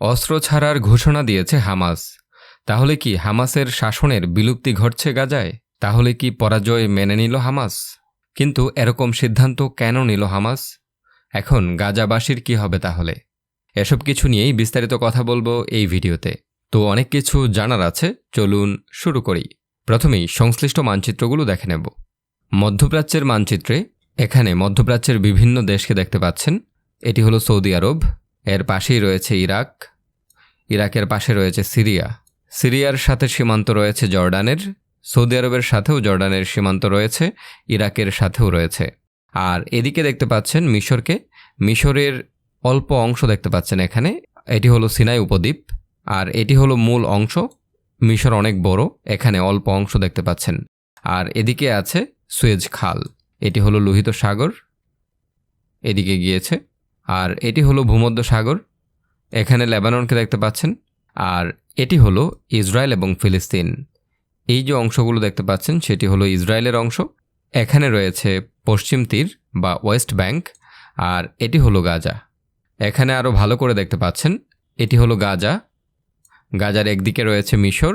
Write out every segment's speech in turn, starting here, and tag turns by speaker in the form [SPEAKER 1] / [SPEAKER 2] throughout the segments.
[SPEAKER 1] অস্ত্র ছাড়ার ঘোষণা দিয়েছে হামাস। তাহলে কি হামাসের শাসনের বিলুপ্তি ঘটছে গাজায়? তাহলে কি পরাজয় মেনে নিল হামাস? কিন্তু এরকম সিদ্ধান্ত কেন নিল হামাস? এখন গাজাবাসীর কি হবে তাহলে? এসব কিছু নিয়েই বিস্তারিত কথা বলবো এই ভিডিওতে। তো অনেক কিছু জানার আছে, চলুন শুরু করি। প্রথমেই সংশ্লিষ্ট মানচিত্রগুলো দেখে নেব। মধ্যপ্রাচ্যের মানচিত্রে এখানে মধ্যপ্রাচ্যের বিভিন্ন দেশকে দেখতে পাচ্ছেন। এটি হলো সৌদি আরব, এর পাশেই রয়েছে ইরাক, ইরাকের পাশে রয়েছে সিরিয়া, সিরিয়ার সাথে সীমান্ত রয়েছে জর্ডানের, সৌদি আরবের সাথেও জর্ডানের সীমান্ত রয়েছে, ইরাকের সাথেও রয়েছে। আর এদিকে দেখতে পাচ্ছেন মিশরকে, মিশরের অল্প অংশ দেখতে পাচ্ছেন এখানে, এটি হলো সিনাই উপদ্বীপ, আর এটি হলো মূল অংশ। মিশর অনেক বড়, এখানে অল্প অংশ দেখতে পাচ্ছেন। আর এদিকে আছে সুয়েজ খাল, এটি হলো লোহিত সাগর, এদিকে গিয়েছে। আর এটি হলো ভূমধ্য সাগর, এখানে লেবাননকে দেখতে পাচ্ছেন। আর এটি হলো ইসরায়েল এবং ফিলিস্তিন, এই যে অংশগুলো দেখতে পাচ্ছেন সেটি হলো ইসরায়েলের অংশ। এখানে রয়েছে পশ্চিম তীর বা ওয়েস্ট ব্যাংক, আর এটি হলো গাজা। এখানে আরও ভালো করে দেখতে পাচ্ছেন, এটি হলো গাজা, গাজার একদিকে রয়েছে মিশর,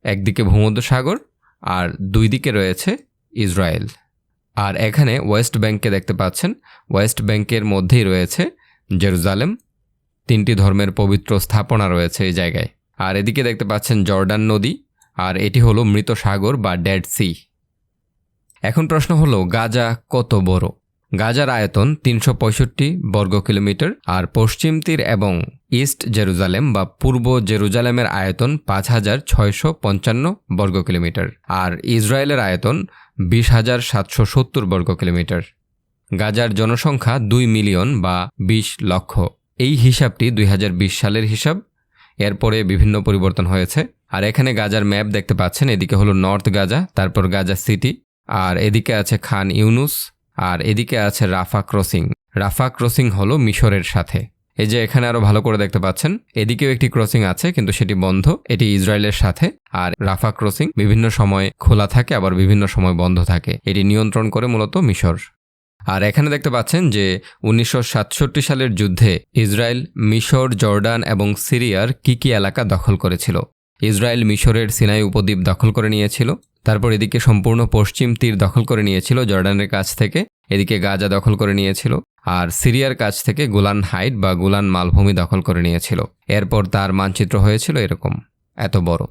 [SPEAKER 1] একদিকে ভূমধ্য সাগর, আর দুই দিকে রয়েছে ইসরায়েল। আর এখানে ওয়েস্ট ব্যাংককে দেখতে পাচ্ছেন, ওয়েস্ট ব্যাংকের মধ্যেই রয়েছে জেরুজালেম, তিনটি ধর্মের পবিত্র স্থাপনা রয়েছে এই জায়গায়। আর এদিকে দেখতে পাচ্ছেন জর্ডান নদী, আর এটি হলো মৃত সাগর বা ডেড সি। এখন প্রশ্ন হলো গাজা কত বড়? গাজার আয়তন 365 বর্গ কিলোমিটার, আর পশ্চিম তীর এবং ইস্ট জেরুজালেম বা পূর্ব জেরুজালেমের আয়তন 5655 বর্গ কিলোমিটার, আর ইসরায়েলের আয়তন 20,770 বর্গ কিলোমিটার। গাজার জনসংখ্যা 2 মিলিয়ন বা 20 লক্ষ। এই হিসাবটি 2020 সালের হিসাব, এরপরে বিভিন্ন পরিবর্তন হয়েছে। আর এখানে গাজার ম্যাপ দেখতে পাচ্ছেন, এদিকে হলো নর্থ গাজা, তারপর গাজা সিটি, আর এদিকে আছে খান ইউনুস, আর এদিকে আছে রাফা ক্রসিং। রাফা ক্রসিং হলো মিশরের সাথে। এই যে এখানে আরো ভালো করে দেখতে পাচ্ছেন, এদিকেও একটি ক্রসিং আছে কিন্তু সেটি বন্ধ, এটি ইসরায়েলের সাথে। আর রাফা ক্রসিং বিভিন্ন সময় খোলা থাকে, আবার বিভিন্ন সময় বন্ধ থাকে, এটি নিয়ন্ত্রণ করে মূলত মিশর। আর এখানে দেখতে পাচ্ছেন যে 1967 সালের যুদ্ধে ইসরায়েল মিশর, জর্ডান এবং সিরিয়ার কি এলাকা দখল করেছিল। ইসরায়েল মিশরের সিনাই উপদ্বীপ দখল করে নিয়েছিল, তারপর এদিকে সম্পূর্ণ পশ্চিম তীর দখল করে নিয়েছিল জর্ডানের কাছ থেকে, এদিকে গাজা দখল করে নিয়েছিল, আর সিরিয়ার কাছ থেকে গোলান হাইট বা গোলান মালভূমি দখল করে নিয়েছিল। এরপর তার মানচিত্র হয়েছিল এরকম এত বড়।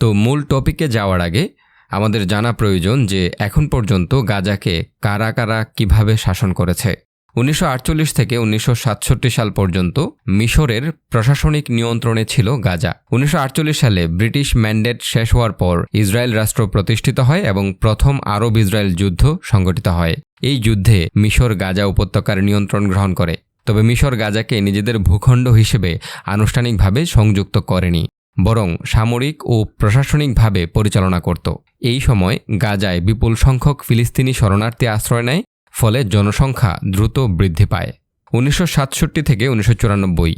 [SPEAKER 1] তো মূল টপিকে যাওয়ার আগে আমাদের জানা প্রয়োজন যে এখন পর্যন্ত গাজাকে কারা কারা কিভাবে শাসন করেছে। 1948 থেকে 1967 সাল পর্যন্ত মিশরের প্রশাসনিক নিয়ন্ত্রণে ছিল গাজা। 1948 সালে ব্রিটিশ ম্যান্ডেট শেষ হওয়ার পর ইসরায়েল রাষ্ট্র প্রতিষ্ঠিত হয় এবং প্রথম আরব ইসরায়েল যুদ্ধ সংঘটিত হয়। এই যুদ্ধে মিশর গাজা উপত্যকার নিয়ন্ত্রণ গ্রহণ করে, তবে মিশর গাজাকে নিজেদের ভূখণ্ড হিসেবে আনুষ্ঠানিকভাবে সংযুক্ত করেনি, বরং সামরিক ও প্রশাসনিকভাবে পরিচালনা করত। এই সময় গাজায় বিপুল সংখ্যক ফিলিস্তিনি শরণার্থী আশ্রয় নেয়, ফলে জনসংখ্যা দ্রুত বৃদ্ধি পায়। 1967 থেকে 1994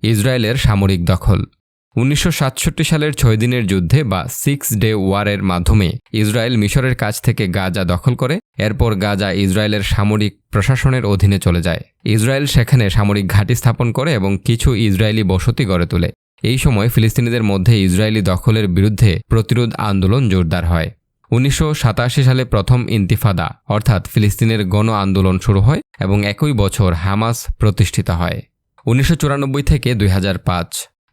[SPEAKER 1] ইসরায়েলের সামরিক দখল। 1967 সালের 6 দিনের যুদ্ধে বা 6 ডে ওয়ারের মাধ্যমে ইসরায়েল মিশরের কাছ থেকে গাজা দখল করে। এরপর গাজা ইসরায়েলের সামরিক প্রশাসনের অধীনে চলে যায়। ইসরায়েল সেখানে সামরিক ঘাঁটি স্থাপন করে এবং কিছু ইসরায়েলি বসতি গড়ে তোলে। এই সময় ফিলিস্তিনিদের মধ্যে ইসরায়েলি দখলের বিরুদ্ধে প্রতিরোধ আন্দোলন জোরদার হয়। 1987 সালে প্রথম ইন্তিফাদা অর্থাৎ ফিলিস্তিনের গণ আন্দোলন শুরু হয় এবং একই বছর হামাস প্রতিষ্ঠিত হয়। 1994 থেকে 2005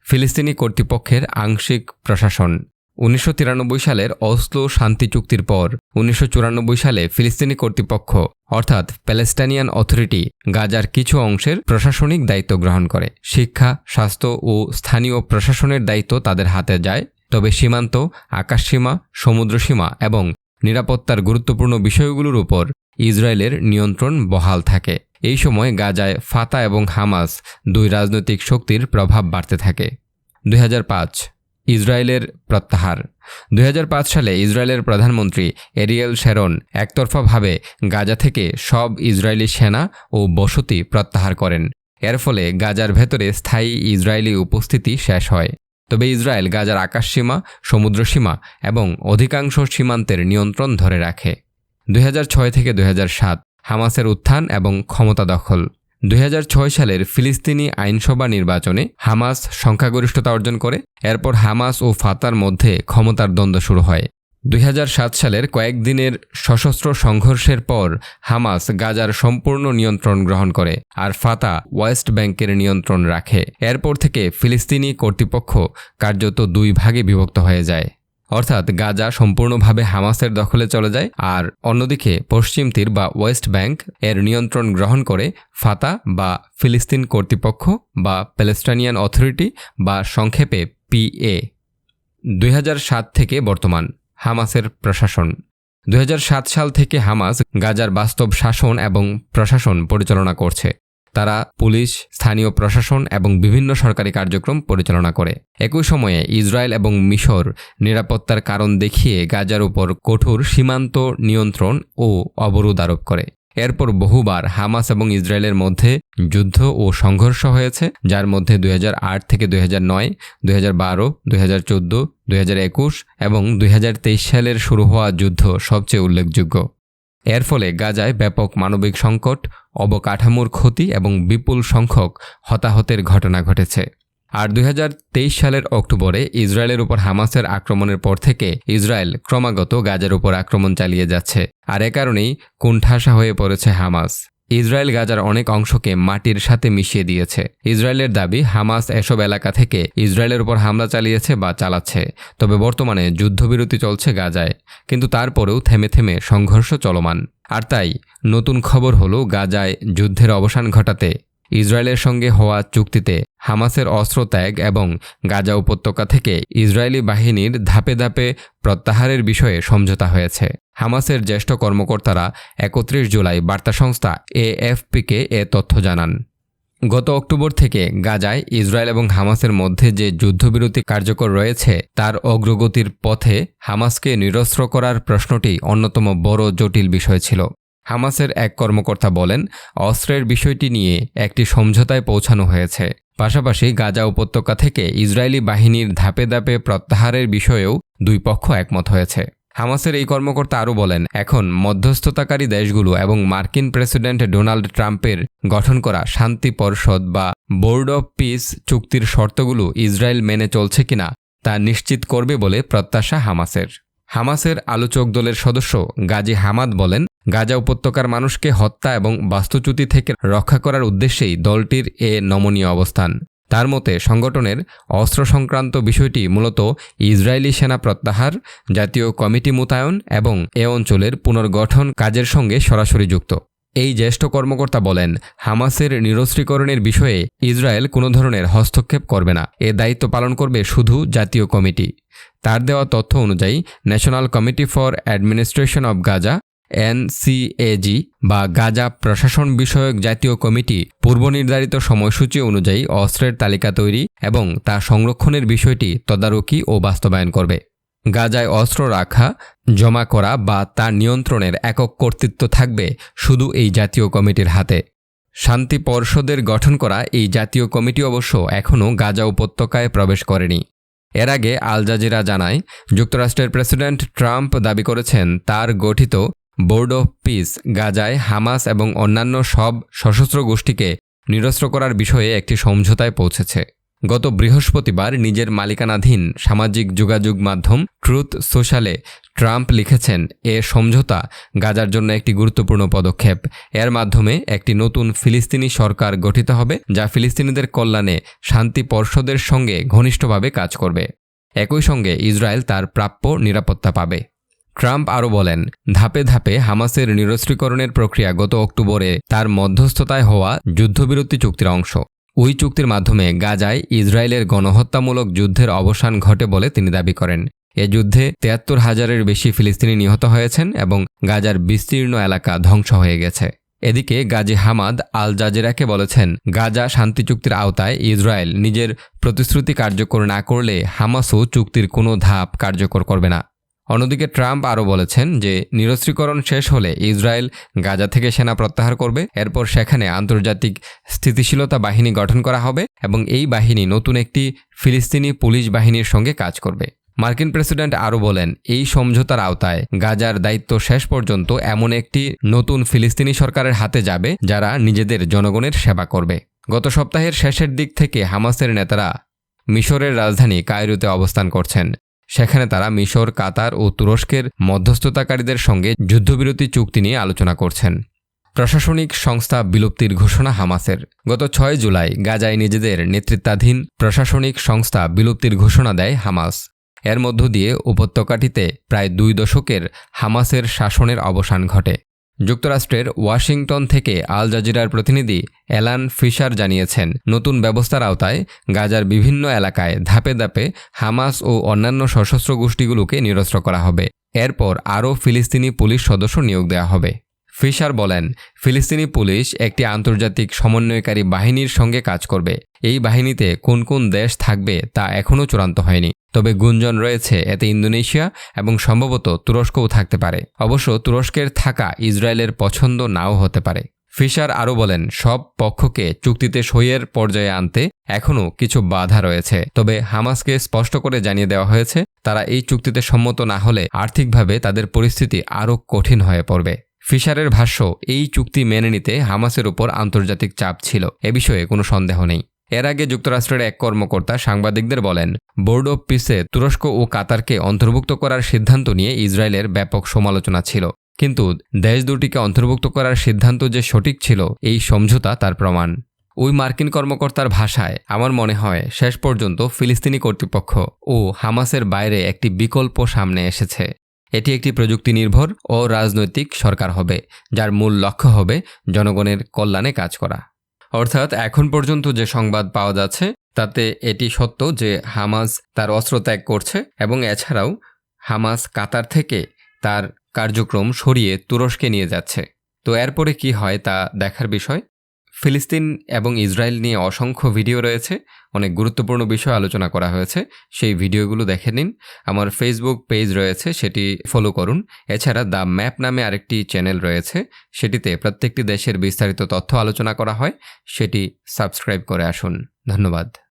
[SPEAKER 1] ফিলিস্তিনি কর্তৃপক্ষের আংশিক প্রশাসন। 1993 সালের অসলো শান্তি চুক্তির পর 1994 সালে ফিলিস্তিনি কর্তৃপক্ষ অর্থাৎ প্যালেস্টাইনিয়ান অথরিটি গাজার কিছু অংশের প্রশাসনিক দায়িত্ব গ্রহণ করে। শিক্ষা, স্বাস্থ্য ও স্থানীয় প্রশাসনের দায়িত্ব তাদের হাতে যায়, তবে সীমান্ত, আকাশসীমা, সমুদ্রসীমা এবং নিরাপত্তার গুরুত্বপূর্ণ বিষয়গুলোর উপর ইসরায়েলের নিয়ন্ত্রণ বহাল থাকে। এই সময় গাজায় ফাতা এবং হামাস দুই রাজনৈতিক শক্তির প্রভাব বাড়তে থাকে। 2005 ইসরায়েলের প্রত্যাহার। 2005 সালে ইসরায়েলের প্রধানমন্ত্রী এরিয়েল শ্যারন একতরফাভাবে গাজা থেকে সব ইসরায়েলি সেনা ও বসতি প্রত্যাহার করেন। এর ফলে গাজার ভেতরে স্থায়ী ইসরায়েলি উপস্থিতি শেষ হয়। তবে ইসরায়েল গাজার আকাশসীমা, সমুদ্রসীমা এবং অধিকাংশ সীমান্তের নিয়ন্ত্রণ ধরে রাখে। 2006 থেকে 2007 হামাসের উত্থান এবং ক্ষমতা দখল। 2006 সালের ফিলিস্তিনি আইনসভা নির্বাচনে হামাস সংখ্যাগরিষ্ঠতা অর্জন করে। এরপর হামাস ও ফাতার মধ্যে ক্ষমতার দ্বন্দ্ব শুরু হয়। 2007 সালের কয়েকদিনের সশস্ত্র সংঘর্ষের পর হামাস গাজার সম্পূর্ণ নিয়ন্ত্রণ গ্রহণ করে আর ফাতা ওয়েস্ট ব্যাংকের নিয়ন্ত্রণ রাখে। এরপর থেকে ফিলিস্তিনি কর্তৃপক্ষ কার্যত দুই ভাগে বিভক্ত হয়ে যায়, অর্থাৎ গাজা সম্পূর্ণভাবে হামাসের দখলে চলে যায় আর অন্যদিকে পশ্চিম তীর বা ওয়েস্ট ব্যাংক এর নিয়ন্ত্রণ গ্রহণ করে ফাতা বা ফিলিস্তিন কর্তৃপক্ষ বা প্যালেস্টাইনিয়ান অথরিটি বা সংক্ষেপে PA। 2007 থেকে বর্তমান হামাসের প্রশাসন। 2007 সাল থেকে হামাস গাজার বাস্তব শাসন এবং প্রশাসন পরিচালনা করছে। তারা পুলিশ, স্থানীয় প্রশাসন এবং বিভিন্ন সরকারি কার্যক্রম পরিচালনা করে। একই সময়ে ইসরায়েল এবং মিশর নিরাপত্তার কারণ দেখিয়ে গাজার উপর কঠোর সীমান্ত নিয়ন্ত্রণ ও অবরোধ আরোপ করে। এরপর বহুবার হামাস এবং ইসরায়েলের মধ্যে যুদ্ধ ও সংঘর্ষ হয়েছে, যার মধ্যে 2008 থেকে 2009, 2012, 2014, 2021 এবং 2023 সালের শুরু হওয়া যুদ্ধ সবচেয়ে উল্লেখযোগ্য। এর ফলে গাজায় ব্যাপক মানবিক সংকট, অবকাঠামোর ক্ষতি এবং বিপুল সংখ্যক হতাহতের ঘটনা ঘটেছে। আর 2023 সালের অক্টোবরে ইসরায়েলের উপর হামাসের আক্রমণের পর থেকে ইসরায়েল ক্রমাগত গাজার উপর আক্রমণ চালিয়ে যাচ্ছে, আর এ কারণেই কোণঠাসা হয়ে পড়েছে হামাস। ইসরায়েল গাজার অনেক অংশকে মাটির সাথে মিশিয়ে দিয়েছে। ইসরায়েলের দাবি হামাস এসব এলাকা থেকে ইসরায়েলের উপর হামলা চালিয়েছে বা চালাচ্ছে। তবে বর্তমানে যুদ্ধবিরতি চলছে গাজায়, কিন্তু তারপরেও থেমে থেমে সংঘর্ষ চলমান। আর তাই নতুন খবর হলো গাজায় যুদ্ধের অবসান ঘটাতে ইসরায়েলের সঙ্গে হওয়া চুক্তিতে হামাসের অস্ত্র ত্যাগ এবং গাজা উপত্যকা থেকে ইসরায়েলি বাহিনীর ধাপে ধাপে প্রত্যাহারের বিষয়ে সমঝোতা হয়েছে। হামাসের জ্যেষ্ঠ কর্মকর্তারা 31 জুলাই বার্তা সংস্থা AFP-কে এ তথ্য জানান। গত অক্টোবর থেকে গাজায় ইসরায়েল এবং হামাসের মধ্যে যে যুদ্ধবিরতি কার্যকর রয়েছে তার অগ্রগতির পথে হামাসকে নিরস্ত্র করার প্রশ্নটি অন্যতম বড় জটিল বিষয় ছিল। হামাসের এক কর্মকর্তা বলেন, অস্ত্রের বিষয়টি নিয়ে একটি সমঝোতায় পৌঁছানো হয়েছে। পাশাপাশি গাজা উপত্যকা থেকে ইসরায়েলি বাহিনীর ধাপে ধাপে প্রত্যাহারের বিষয়েও দুই পক্ষ একমত হয়েছে। হামাসের এই কর্মকর্তা আরও বলেন, এখন মধ্যস্থতাকারী দেশগুলো এবং মার্কিন প্রেসিডেন্ট ডোনাল্ড ট্রাম্পের গঠন করা শান্তি পরিষদ বা বোর্ড অব পিস চুক্তির শর্তগুলো ইসরায়েল মেনে চলছে কিনা তা নিশ্চিত করবে বলে প্রত্যাশা হামাসের। হামাসের আলোচক দলের সদস্য গাজী হামাদ বলেন, গাজা উপত্যকার মানুষকে হত্যা এবং বাস্তুচ্যুতি থেকে রক্ষা করার উদ্দেশ্যেই দলটির এ নমনীয় অবস্থান। তার মতে সংগঠনের অস্ত্র সংক্রান্ত বিষয়টি মূলত ইসরায়েলি সেনা প্রত্যাহার, জাতীয় কমিটি মোতায়েন এবং এ অঞ্চলের পুনর্গঠন কাজের সঙ্গে সরাসরি যুক্ত। এই জ্যেষ্ঠ কর্মকর্তা বলেন, হামাসের নিরস্ত্রীকরণের বিষয়ে ইসরায়েল কোনো ধরনের হস্তক্ষেপ করবে না। এ দায়িত্ব পালন করবে শুধু জাতীয় কমিটি। তার দেওয়া তথ্য অনুযায়ী national committee for administration of Gaza NCAG বা গাজা প্রশাসন বিষয়ক জাতীয় কমিটি পূর্বনির্ধারিত সময়সূচি অনুযায়ী অস্ত্রের তালিকা তৈরি এবং তা সংরক্ষণের বিষয়টি তদারকি ও বাস্তবায়ন করবে। গাজায় অস্ত্র রাখা, জমা করা বা তার নিয়ন্ত্রণের একক কর্তৃত্ব থাকবে শুধু এই জাতীয় কমিটির হাতে। শান্তি পরিষদের গঠন করা এই জাতীয় কমিটি অবশ্য এখনও গাজা উপত্যকায় প্রবেশ করেনি। এর আগে আল জাজিরা জানায়, যুক্তরাষ্ট্রের প্রেসিডেন্ট ট্রাম্প দাবি করেছেন তার গঠিত বোর্ড অব পিস গাজায় হামাস এবং অন্যান্য সব সশস্ত্র গোষ্ঠীকে নিরস্ত্র করার বিষয়ে একটি সমঝোতায় পৌঁছেছে। গত বৃহস্পতিবার নিজের মালিকানাধীন সামাজিক যোগাযোগ মাধ্যম ট্রুথ সোশ্যালে ট্রাম্প লিখেছেন, এ সমঝোতা গাজার জন্য একটি গুরুত্বপূর্ণ পদক্ষেপ। এর মাধ্যমে একটি নতুন ফিলিস্তিনি সরকার গঠিত হবে যা ফিলিস্তিনিদের কল্যাণে শান্তি পরিষদের সঙ্গে ঘনিষ্ঠভাবে কাজ করবে। একই সঙ্গে ইসরায়েল তার প্রাপ্য নিরাপত্তা পাবে। ট্রাম্প আরও বলেন, ধাপে ধাপে হামাসের নিরস্ত্রীকরণের প্রক্রিয়া গত অক্টোবরে তার মধ্যস্থতায় হওয়া যুদ্ধবিরতি চুক্তির অংশ। ওই চুক্তির মাধ্যমে গাজায় ইসরায়েলের গণহত্যামূলক যুদ্ধের অবসান ঘটে বলে তিনি দাবি করেন। এ যুদ্ধে 73,000-এর বেশি ফিলিস্তিনি নিহত হয়েছেন এবং গাজার বিস্তীর্ণ এলাকা ধ্বংস হয়ে গেছে। এদিকে গাজী হামাদ আল জাজিরাকে বলেছেন, গাজা শান্তি চুক্তির আওতায় ইসরায়েল নিজের প্রতিশ্রুতি কার্যকর না করলে হামাসও চুক্তির কোনো ধাপ কার্যকর করবে না। অন্যদিকে ট্রাম্প আরও বলেছেন যে নিরস্ত্রীকরণ শেষ হলে ইসরায়েল গাজা থেকে সেনা প্রত্যাহার করবে। এরপর সেখানে আন্তর্জাতিক স্থিতিশীলতা বাহিনী গঠন করা হবে এবং এই বাহিনী নতুন একটি ফিলিস্তিনি পুলিশ বাহিনীর সঙ্গে কাজ করবে। মার্কিন প্রেসিডেন্ট আরও বলেন, এই সমঝোতার আওতায় গাজার দায়িত্ব শেষ পর্যন্ত এমন একটি নতুন ফিলিস্তিনি সরকারের হাতে যাবে যারা নিজেদের জনগণের সেবা করবে। গত সপ্তাহের শেষের দিক থেকে হামাসের নেতারা মিশরের রাজধানী কায়রোতে অবস্থান করছেন। সেখানে তারা মিশর, কাতার ও তুরস্কের মধ্যস্থতাকারীদের সঙ্গে যুদ্ধবিরতি চুক্তি নিয়ে আলোচনা করছেন। প্রশাসনিক সংস্থা বিলুপ্তির ঘোষণা হামাসের। গত 6 জুলাই গাজায় নিজেদের নেতৃত্বাধীন প্রশাসনিক সংস্থা বিলুপ্তির ঘোষণা দেয় হামাস। এর মধ্য দিয়ে উপত্যকাটিতে প্রায় 2 দশকের হামাসের শাসনের অবসান ঘটে। যুক্তরাষ্ট্রের ওয়াশিংটন থেকে আল জাজিরার প্রতিনিধি অ্যালান ফিশার জানিয়েছেন, নতুন ব্যবস্থার আওতায় গাজার বিভিন্ন এলাকায় ধাপে ধাপে হামাস ও অন্যান্য সশস্ত্র গোষ্ঠীগুলোকে নিরস্ত্র করা হবে। এরপর আরও ফিলিস্তিনি পুলিশ সদস্য নিয়োগ দেওয়া হবে। ফিশার বলেন, ফিলিস্তিনি পুলিশ একটি আন্তর্জাতিক সমন্বয়কারী বাহিনীর সঙ্গে কাজ করবে। এই বাহিনীতে কোন কোন দেশ থাকবে তা এখনও চূড়ান্ত হয়নি, তবে গুঞ্জন রয়েছে এতে ইন্দোনেশিয়া এবং সম্ভবত তুরস্কও থাকতে পারে। অবশ্য তুরস্কের থাকা ইসরায়েলের পছন্দ নাও হতে পারে। ফিশার আরও বলেন, সব পক্ষকে চুক্তিতে সইয়ের পর্যায়ে আনতে এখনও কিছু বাধা রয়েছে, তবে হামাসকে স্পষ্ট করে জানিয়ে দেওয়া হয়েছে তারা এই চুক্তিতে সম্মত না হলে আর্থিকভাবে তাদের পরিস্থিতি আরও কঠিন হয়ে পড়বে। ফিশারের ভাষ্য, এই চুক্তি মেনে নিতে হামাসের উপর আন্তর্জাতিক চাপ ছিল, এ বিষয়ে কোনো সন্দেহ নেই। এর আগে যুক্তরাষ্ট্রের এক কর্মকর্তা সাংবাদিকদের বলেন, বোর্ড অব পিসে তুরস্ক ও কাতারকে অন্তর্ভুক্ত করার সিদ্ধান্ত নিয়ে ইসরায়েলের ব্যাপক সমালোচনা ছিল, কিন্তু দেশ দুটিকে অন্তর্ভুক্ত করার সিদ্ধান্ত যে সঠিক ছিল এই সমঝোতা তার প্রমাণ। ওই মার্কিন কর্মকর্তার ভাষায়, আমার মনে হয় শেষ পর্যন্ত ফিলিস্তিনি কর্তৃপক্ষ ও হামাসের বাইরে একটি বিকল্প সামনে এসেছে। এটি একটি প্রযুক্তি নির্ভর ও রাজনৈতিক সরকার হবে, যার মূল লক্ষ্য হবে জনগণের কল্যাণে কাজ করা। অর্থাৎ এখন পর্যন্ত যে সংবাদ পাওয়া যাচ্ছে তাতে এটি সত্য যে হামাস তার অস্ত্র ত্যাগ করছে এবং এছাড়াও হামাস কাতার থেকে তার কার্যক্রম সরিয়ে তুরস্কে নিয়ে যাচ্ছে। তো এরপরে কি হয় তা দেখার বিষয়। ফিলিস্তিন এবং ইসরায়েল নিয়ে অসংখ্য ভিডিও রয়েছে, অনেক গুরুত্বপূর্ণ বিষয় আলোচনা করা হয়েছে, সেই ভিডিওগুলো দেখে নিন। আমার ফেসবুক পেজ রয়েছে, সেটি ফলো করুন। এছাড়া দ্য ম্যাপ নামে আরেকটি চ্যানেল রয়েছে, সেটিতে প্রত্যেকটি দেশের বিস্তারিত তথ্য আলোচনা করা হয়, সেটি সাবস্ক্রাইব করে আসুন। ধন্যবাদ।